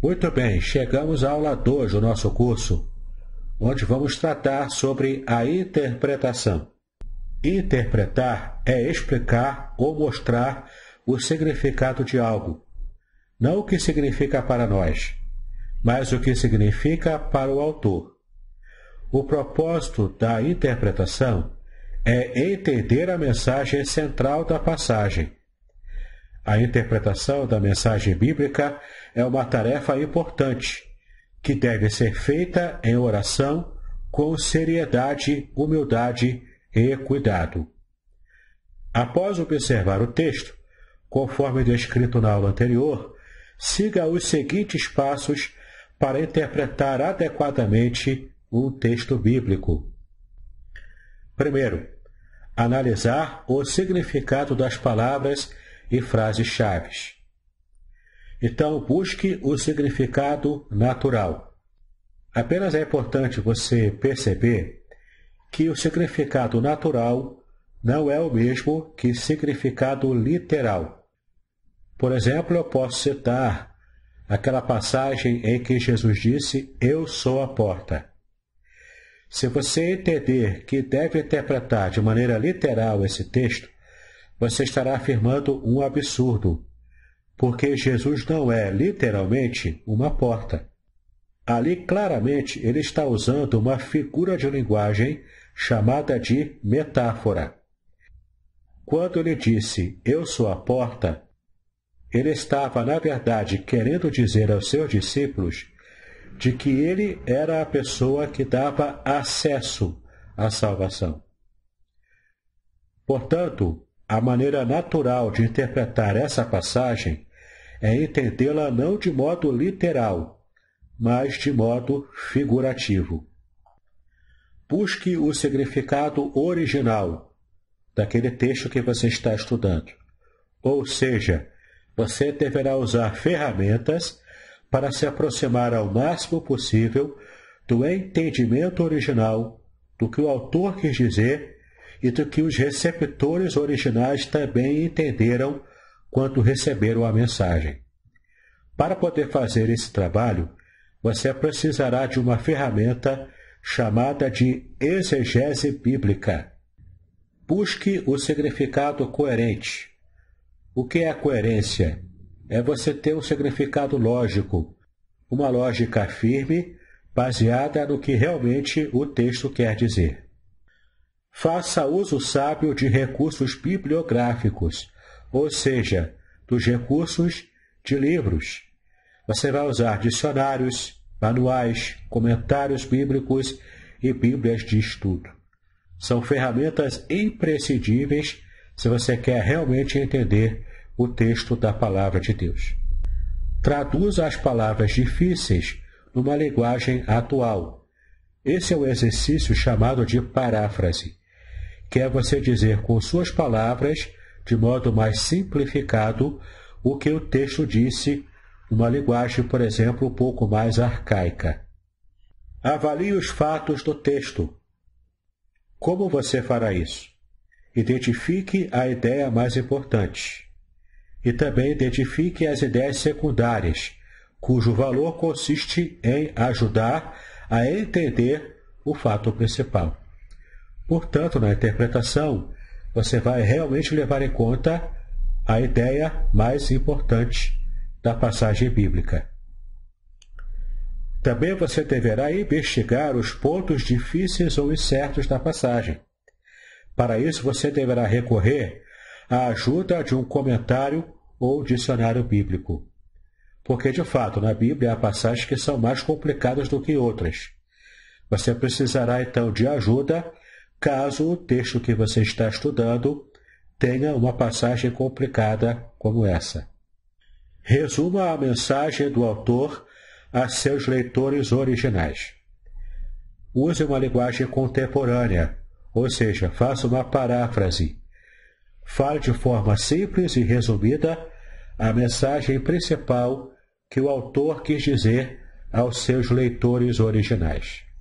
Muito bem, chegamos à aula 2 do nosso curso, onde vamos tratar sobre a interpretação. Interpretar é explicar ou mostrar o significado de algo, não o que significa para nós, mas o que significa para o autor. O propósito da interpretação é entender a mensagem central da passagem. A interpretação da mensagem bíblica é uma tarefa importante, que deve ser feita em oração com seriedade, humildade e cuidado. Após observar o texto, conforme descrito na aula anterior, siga os seguintes passos para interpretar adequadamente um texto bíblico. Primeiro, analisar o significado das palavras e frases-chave. Então, busque o significado natural. Apenas é importante você perceber que o significado natural não é o mesmo que significado literal. Por exemplo, eu posso citar aquela passagem em que Jesus disse: "Eu sou a porta". Se você entender que deve interpretar de maneira literal esse texto, você estará afirmando um absurdo, porque Jesus não é literalmente uma porta. Ali, claramente, ele está usando uma figura de linguagem chamada de metáfora. Quando ele disse, "Eu sou a porta", ele estava, na verdade, querendo dizer aos seus discípulos de que ele era a pessoa que dava acesso à salvação. Portanto, a maneira natural de interpretar essa passagem é entendê-la não de modo literal, mas de modo figurativo. Busque o significado original daquele texto que você está estudando. Ou seja, você deverá usar ferramentas para se aproximar ao máximo possível do entendimento original do que o autor quis dizer e do que os receptores originais também entenderam quando receberam a mensagem. Para poder fazer esse trabalho, você precisará de uma ferramenta chamada de exegese bíblica. Busque o significado coerente. O que é a coerência? É você ter um significado lógico, uma lógica firme, baseada no que realmente o texto quer dizer. Faça uso sábio de recursos bibliográficos, ou seja, dos recursos de livros. Você vai usar dicionários, manuais, comentários bíblicos e bíblias de estudo. São ferramentas imprescindíveis se você quer realmente entender o texto da Palavra de Deus. Traduza as palavras difíceis numa linguagem atual. Esse é o exercício chamado de paráfrase, que é você dizer com suas palavras, de modo mais simplificado, o que o texto disse, numa linguagem, por exemplo, um pouco mais arcaica. Avalie os fatos do texto. Como você fará isso? Identifique a ideia mais importante. E também identifique as ideias secundárias, cujo valor consiste em ajudar a entender o fato principal. Portanto, na interpretação, você vai realmente levar em conta a ideia mais importante da passagem bíblica. Também você deverá investigar os pontos difíceis ou incertos da passagem. Para isso, você deverá recorrer à ajuda de um comentário ou dicionário bíblico. Porque, de fato, na Bíblia há passagens que são mais complicadas do que outras. Você precisará, então, de ajuda caso o texto que você está estudando tenha uma passagem complicada como essa. Resuma a mensagem do autor a seus leitores originais. Use uma linguagem contemporânea, ou seja, faça uma paráfrase. Fale de forma simples e resumida a mensagem principal que o autor quis dizer aos seus leitores originais.